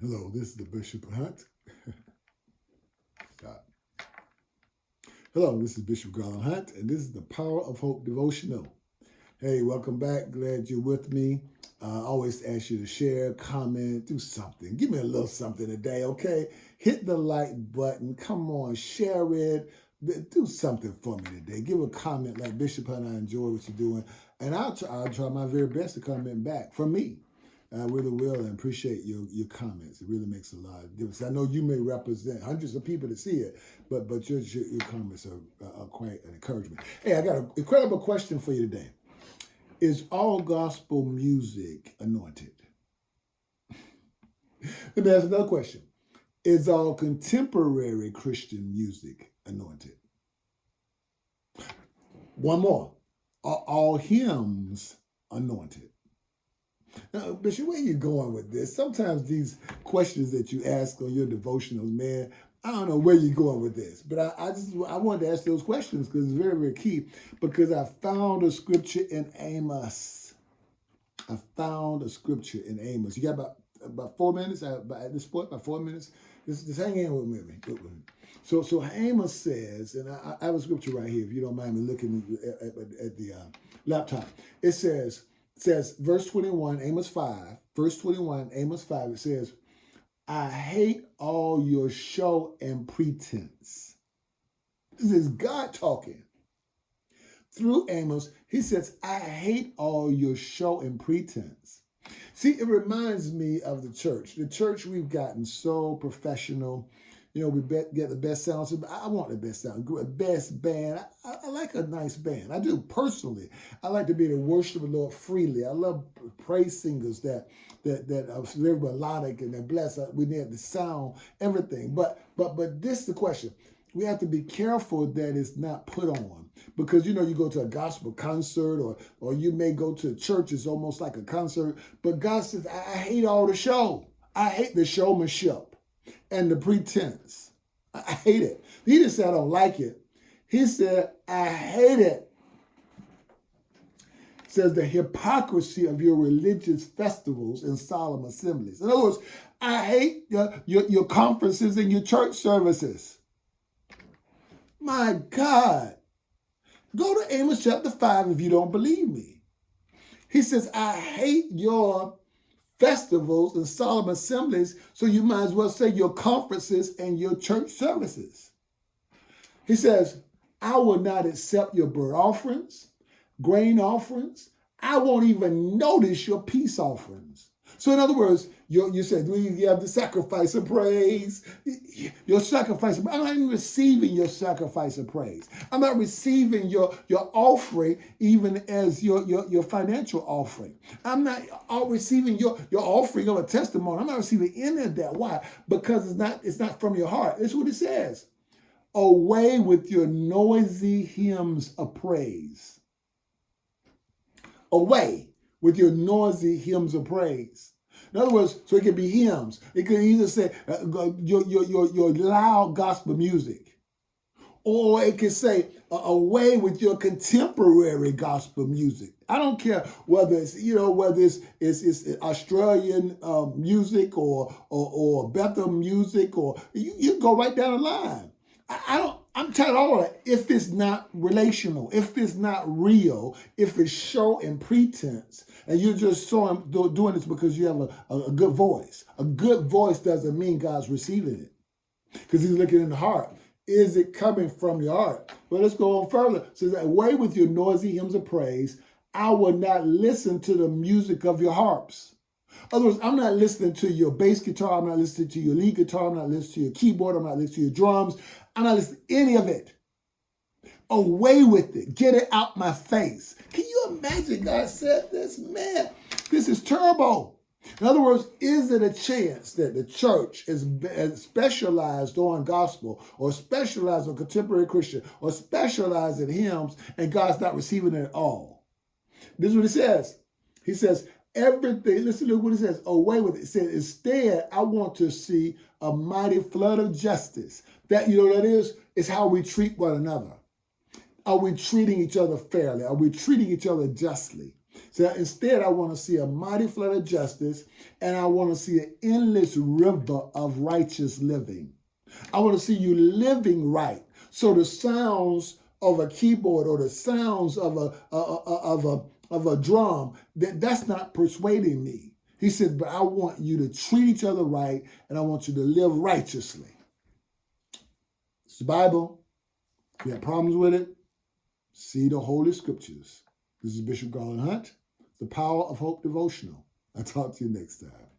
Hello, this is the Bishop Hunt. Stop. Hello, this is Bishop Garland Hunt, and this is the Power of Hope devotional. Hey, welcome back. Glad you're with me. I always ask you to share, comment, do something. Give me a little something today, okay? Hit the like button. Come on, share it. Do something for me today. Give a comment like Bishop Hunt, I enjoy what you're doing. And I'll try my very best to comment back from me. I really will and appreciate your comments. It really makes a lot of difference. I know you may represent hundreds of people that see it, but your comments are quite an encouragement. Hey, I got an incredible question for you today. Is all gospel music anointed? Let me ask another question. Is all contemporary Christian music anointed? One more. Are all hymns anointed? Now, Bishop, where are you going with this? Sometimes these questions that you ask on your devotionals, man, I don't know where you're going with this, but I wanted to ask those questions because it's very, very key. Because I found a scripture in Amos. You got about 4 minutes at this point, about 4 minutes. Just hang in with me. So Amos says, and I have a scripture right here, if you don't mind me looking at the laptop. It says, verse 21, Amos 5, verse 21, Amos 5, it says, I hate all your show and pretense. This is God talking. Through Amos, he says, I hate all your show and pretense. See, it reminds me of the church. The church, we've gotten so professional. You know, we get the best sound. I want the best sound, best band. I like a nice band. I do personally. I like to be able to worship the Lord freely. I love praise singers that are very melodic and they're blessed. We need the sound, everything. But this is the question. We have to be careful that it's not put on. Because, you know, you go to a gospel concert or you may go to a church, it's almost like a concert. But God says, I hate all the show. I hate the showmanship and the pretense. I hate it. He didn't say I don't like it. He said, I hate it. It says the hypocrisy of your religious festivals and solemn assemblies. In other words, I hate your conferences and your church services. My God. Go to Amos chapter 5 if you don't believe me. He says, I hate your festivals and solemn assemblies, so you might as well say your conferences and your church services. He says, I will not accept your burnt offerings, grain offerings. I won't even notice your peace offerings. So in other words, you said, you have the sacrifice of praise. Your sacrifice, I'm not even receiving your sacrifice of praise. I'm not receiving your offering even as your financial offering. I'm not receiving your offering of a testimony. I'm not receiving any of that. Why? Because it's not from your heart. That's what it says. Away with your noisy hymns of praise. Away with your noisy hymns of praise. In other words, so it could be hymns. It could either say your loud gospel music, or it could say away with your contemporary gospel music. I don't care whether it's it's Australian music or Bethel music, or you go right down the line. I'm telling all that. If it's not relational, if it's not real, if it's show and pretense, and you're just doing this because you have a good voice. A good voice doesn't mean God's receiving it, because he's looking in the heart. Is it coming from your heart? Well, let's go on further. It says, away with your noisy hymns of praise. I will not listen to the music of your harps. In other words, I'm not listening to your bass guitar. I'm not listening to your lead guitar. I'm not listening to your keyboard. I'm not listening to your drums. I'm not listening to any of it. Away with it. Get it out my face. Can you imagine God said this? Man, this is terrible. In other words, is it a chance that the church is specialized on gospel, or specialized on contemporary Christian, or specialized in hymns, and God's not receiving it at all? This is what it says. He says, everything, listen to what it says, away with it. It says, instead, I want to see a mighty flood of justice. That, that is how we treat one another. Are we treating each other fairly? Are we treating each other justly? So instead, I want to see a mighty flood of justice, and I want to see an endless river of righteous living. I want to see you living right. So the sounds of a keyboard or the sounds of a drum, that's not persuading me. He said, but I want you to treat each other right, and I want you to live righteously. It's the Bible. If you have problems with it, see the Holy Scriptures. This is Bishop Garland Hunt, the Power of Hope Devotional. I'll talk to you next time.